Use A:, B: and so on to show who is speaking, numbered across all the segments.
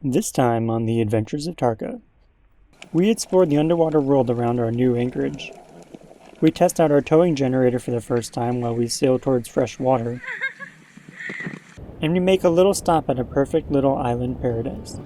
A: This time on The Adventures of Tarka. We explored the underwater world around our new anchorage. We test out our towing generator for the first time while we sail towards fresh water. And we make a little stop at a perfect little island paradise.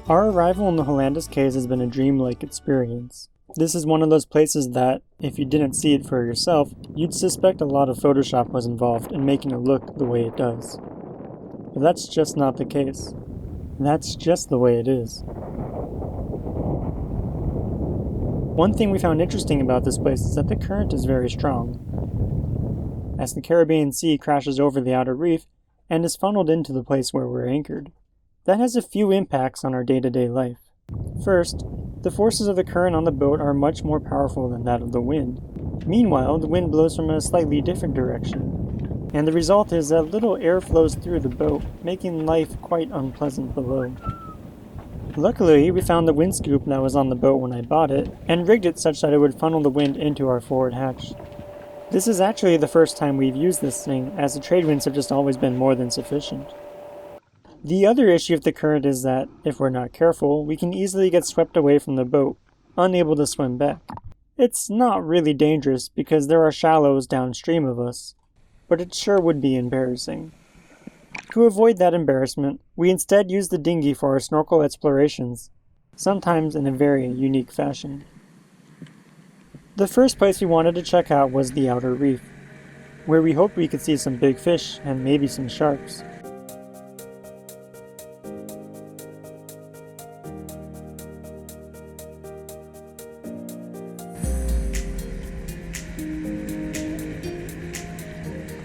A: Our arrival in the Hollandaise Caves has been a dreamlike experience. This is one of those places that, if you didn't see it for yourself, you'd suspect a lot of Photoshop was involved in making it look the way it does. But that's just not the case. That's just the way it is. One thing we found interesting about this place is that the current is very strong, as the Caribbean Sea crashes over the outer reef and is funneled into the place where we're anchored. That has a few impacts on our day-to-day life. First, the forces of the current on the boat are much more powerful than that of the wind. Meanwhile, the wind blows from a slightly different direction, and the result is that little air flows through the boat, making life quite unpleasant below. Luckily, we found the wind scoop that was on the boat when I bought it, and rigged it such that it would funnel the wind into our forward hatch. This is actually the first time we've used this thing, as the trade winds have just always been more than sufficient. The other issue with the current is that, if we're not careful, we can easily get swept away from the boat, unable to swim back. It's not really dangerous because there are shallows downstream of us, but it sure would be embarrassing. To avoid that embarrassment, we instead use the dinghy for our snorkel explorations, sometimes in a very unique fashion. The first place we wanted to check out was the outer reef, where we hoped we could see some big fish and maybe some sharks.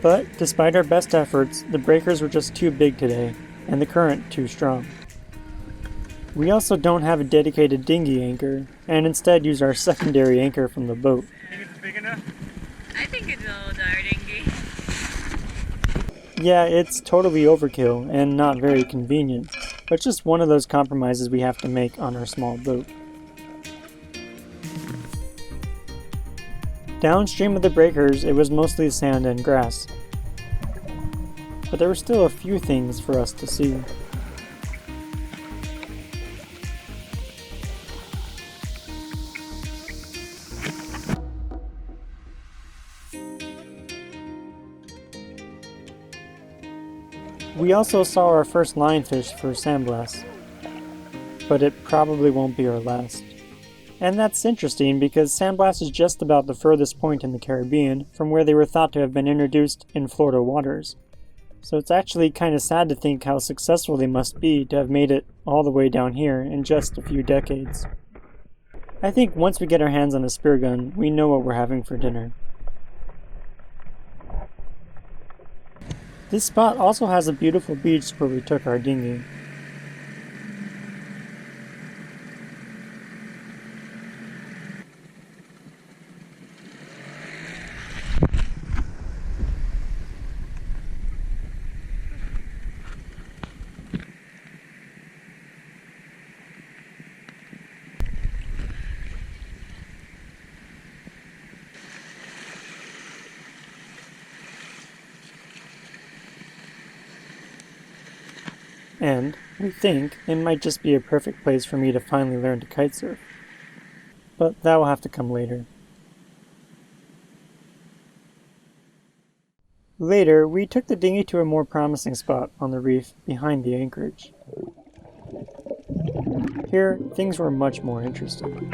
A: But, despite our best efforts, the breakers were just too big today, and the current too strong. We also don't have a dedicated dinghy anchor, and instead use our secondary anchor from the boat.
B: Think it's big enough?
C: I think it's old, our dinghy.
A: Yeah, it's totally overkill, and not very convenient, but just one of those compromises we have to make on our small boat. Downstream of the breakers, it was mostly sand and grass. But there were still a few things for us to see. We also saw our first lionfish for San Blas, but it probably won't be our last. And that's interesting because San Blas is just about the furthest point in the Caribbean from where they were thought to have been introduced in Florida waters. So it's actually kind of sad to think how successful they must be to have made it all the way down here in just a few decades. I think once we get our hands on a spear gun, we know what we're having for dinner. This spot also has a beautiful beach where we took our dinghy. And we think it might just be a perfect place for me to finally learn to kitesurf. But that will have to come later. Later, we took the dinghy to a more promising spot on the reef behind the anchorage. Here, things were much more interesting.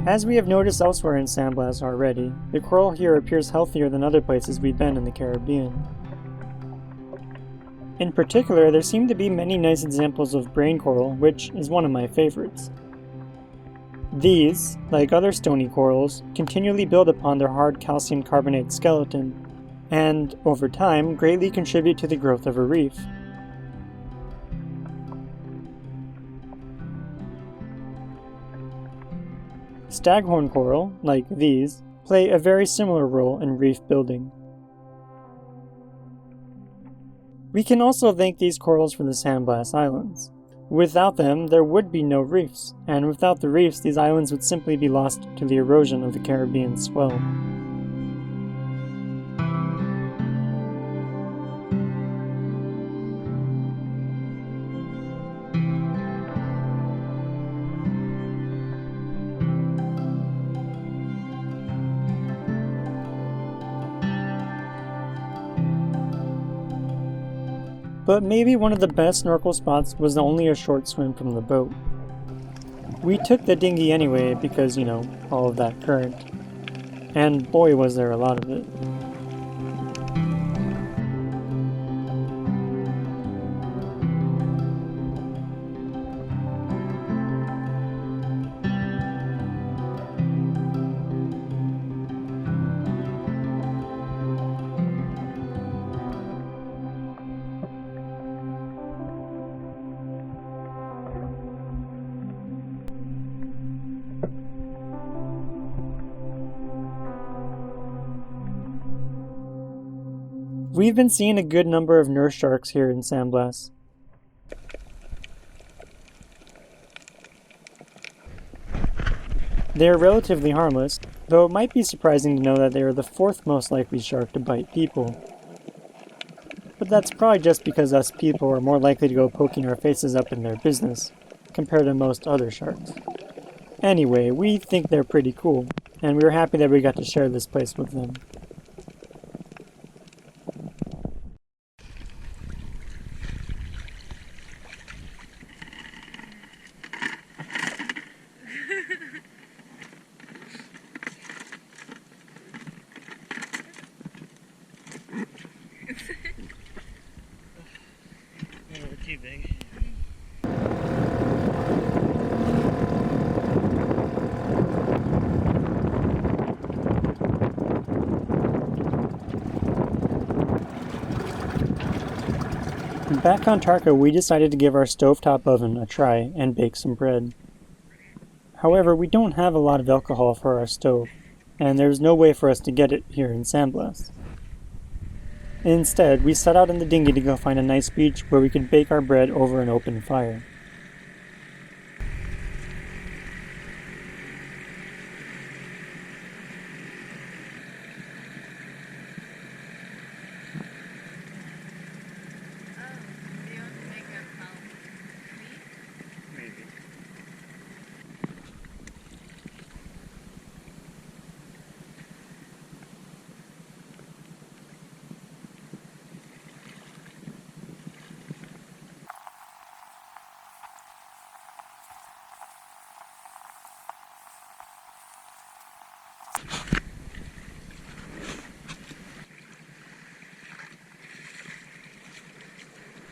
A: As we have noticed elsewhere in San Blas already, the coral here appears healthier than other places we've been in the Caribbean. In particular, there seem to be many nice examples of brain coral, which is one of my favorites. These, like other stony corals, continually build upon their hard calcium carbonate skeleton, and, over time, greatly contribute to the growth of a reef. Staghorn coral, like these, play a very similar role in reef building. We can also thank these corals for the San Blas Islands. Without them, there would be no reefs, and without the reefs, these islands would simply be lost to the erosion of the Caribbean swell. But maybe one of the best snorkel spots was only a short swim from the boat. We took the dinghy anyway because, all of that current. And boy was there a lot of it. We've been seeing a good number of nurse sharks here in San Blas. They are relatively harmless, though it might be surprising to know that they are the fourth most likely shark to bite people. But that's probably just because us people are more likely to go poking our faces up in their business, compared to most other sharks. Anyway, we think they're pretty cool, and we were happy that we got to share this place with them.
B: Too big.
A: Back on Tarka, we decided to give our stovetop oven a try and bake some bread. However, we don't have a lot of alcohol for our stove, and there's no way for us to get it here in San Blas. Instead, we set out in the dinghy to go find a nice beach where we could bake our bread over an open fire.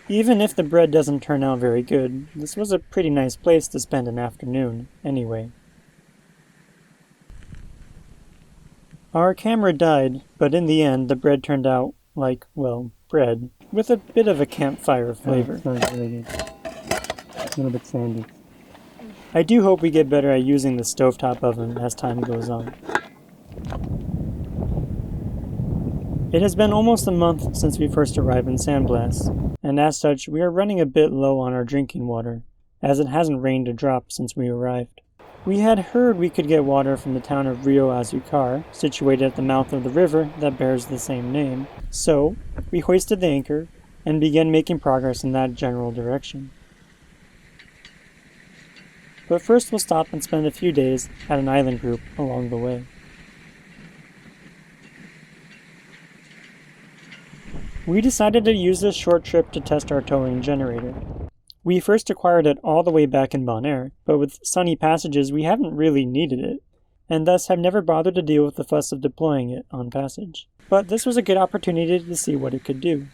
A: Even if the bread doesn't turn out very good, this was a pretty nice place to spend an afternoon, anyway. Our camera died, but in the end the bread turned out like, well, bread, with a bit of a campfire flavor.
B: It smells really good. A little bit sandy.
A: I do hope we get better at using the stovetop oven as time goes on. It has been almost a month since we first arrived in San Blas, and as such we are running a bit low on our drinking water, as it hasn't rained a drop since we arrived. We had heard we could get water from the town of Rio Azucar, situated at the mouth of the river that bears the same name, so we hoisted the anchor and began making progress in that general direction. But first we'll stop and spend a few days at an island group along the way. We decided to use this short trip to test our towing generator. We first acquired it all the way back in Bonaire, but with sunny passages we haven't really needed it, and thus have never bothered to deal with the fuss of deploying it on passage. But this was a good opportunity to see what it could do.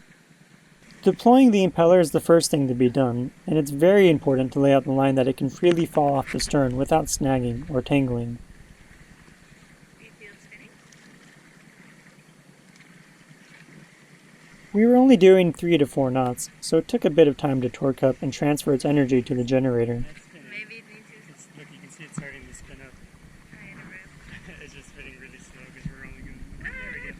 A: Deploying the impeller is the first thing to be done, and it's very important to lay out the line that it can freely fall off the stern without snagging or tangling. We were only doing 3 to 4 knots, so it took a bit of time to torque up and transfer its energy to the generator.
C: Maybe it needs to.
B: Look, you can see it starting to spin up. It's just spinning really slow because we're only going. There we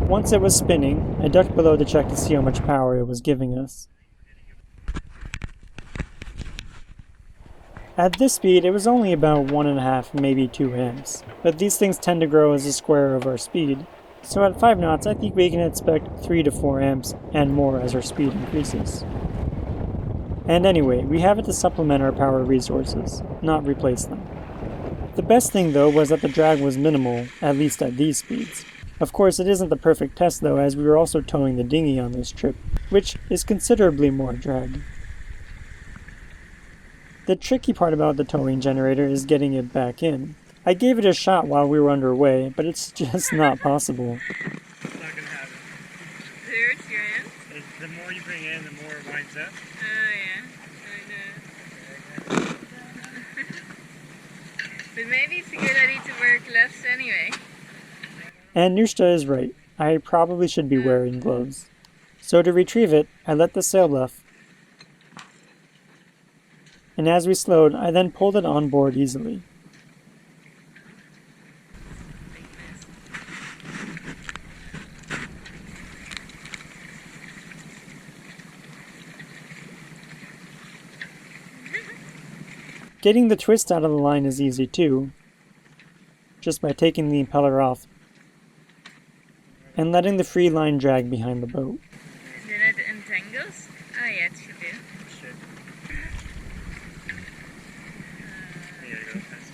B: go.
A: Once it was spinning, I ducked below to check to see how much power it was giving us. At this speed, it was only about 1.5, maybe 2 amps, but these things tend to grow as a square of our speed, so at 5 knots I think we can expect 3 to 4 amps and more as our speed increases. And anyway, we have it to supplement our power resources, not replace them. The best thing though was that the drag was minimal, at least at these speeds. Of course it isn't the perfect test though, as we were also towing the dinghy on this trip, which is considerably more drag. The tricky part about the towing generator is getting it back in. I gave it a shot while we were underway, but it's just not possible.
B: It's not going to happen.
C: Your experience?
B: The more you bring in, the more it winds up.
C: Oh yeah, I know. But maybe it's a good idea to work less anyway.
A: And Nushta is right. I probably should be wearing gloves. So to retrieve it, I let the sail luff. And as we slowed, I then pulled it on board easily. Getting the twist out of the line is easy too, just by taking the impeller off and letting the free line drag behind the boat.
C: Then it entangles? Oh yeah, it should do.
B: You gotta go faster.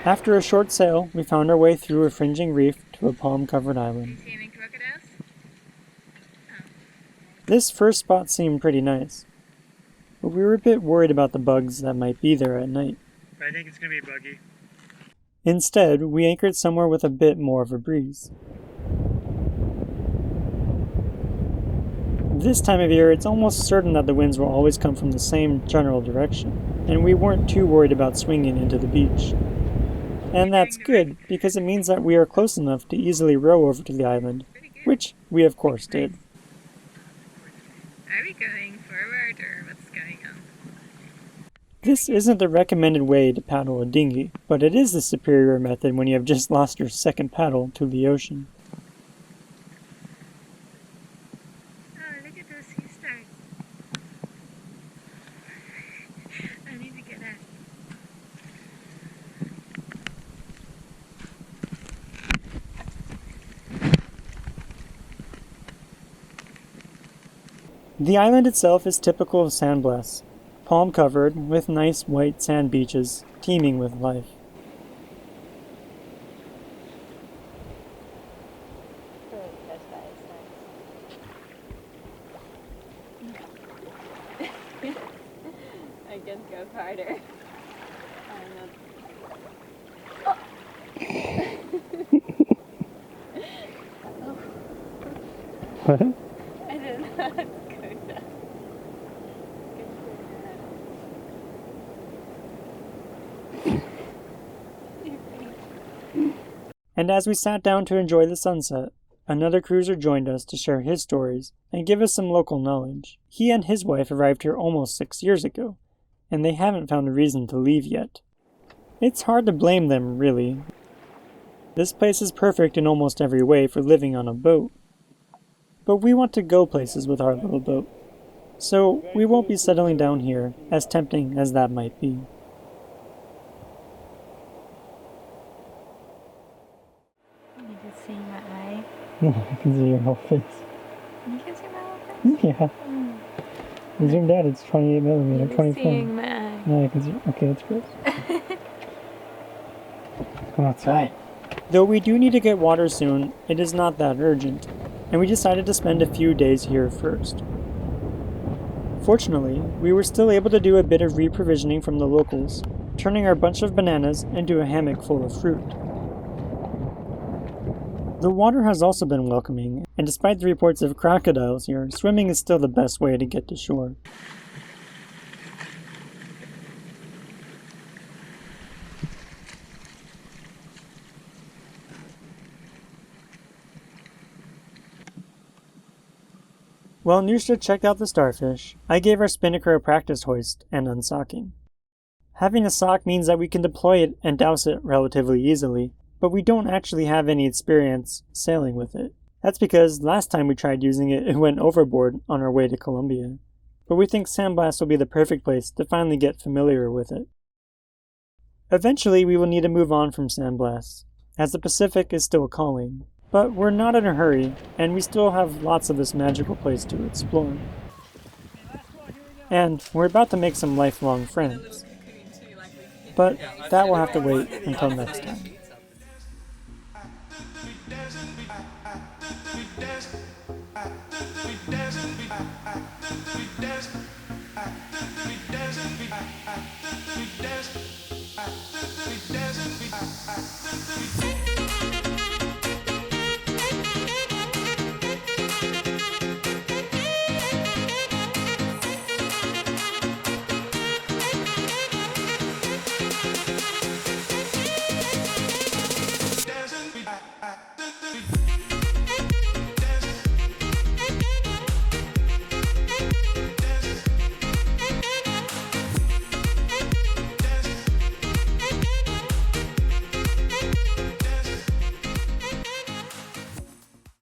A: After a short sail, we found our way through a fringing reef to a palm-covered island.
C: See any crocodiles?
A: This first spot seemed pretty nice, but we were a bit worried about the bugs that might be there at night.
B: I think it's going to be buggy.
A: Instead, we anchored somewhere with a bit more of a breeze. This time of year, it's almost certain that the winds will always come from the same general direction, and we weren't too worried about swinging into the beach. And that's good, because it means that we are close enough to easily row over to the island, which we of course did.
C: Are we going forward or what's going on?
A: This isn't the recommended way to paddle a dinghy, but it is the superior method when you have just lost your second paddle to the ocean.
C: Oh, look at those sea stars. I need to get out.
A: The island itself is typical of San Blas, palm-covered with nice white sand beaches, teeming with life.
C: I can go farther.
A: What?
C: I don't know how to go down.
A: And as we sat down to enjoy the sunset, another cruiser joined us to share his stories and give us some local knowledge. He and his wife arrived here almost 6 years ago, and they haven't found a reason to leave yet. It's hard to blame them, really. This place is perfect in almost every way for living on a boat. But we want to go places with our little boat. So we won't be settling down here, as tempting as that might be.
C: You can see my eye.
A: I can see your whole face.
C: You can see my whole face?
A: Yeah.
C: Mm.
A: Zoomed out, it's 28mm,
C: You're
A: 24.
C: seeing my eye.
A: No, I can see. Okay, that's gross. Come outside. Though we do need to get water soon, it is not that urgent, and we decided to spend a few days here first. Fortunately, we were still able to do a bit of reprovisioning from the locals, turning our bunch of bananas into a hammock full of fruit. The water has also been welcoming, and despite the reports of crocodiles here, swimming is still the best way to get to shore. While Nusha checked out the starfish, I gave our spinnaker a practice hoist and unsocking. Having a sock means that we can deploy it and douse it relatively easily, but we don't actually have any experience sailing with it. That's because last time we tried using it, it went overboard on our way to Colombia. But we think San Blas will be the perfect place to finally get familiar with it. Eventually we will need to move on from San Blas, as the Pacific is still calling. But we're not in a hurry, and we still have lots of this magical place to explore. And we're about to make some lifelong friends. But that will have to wait until next time.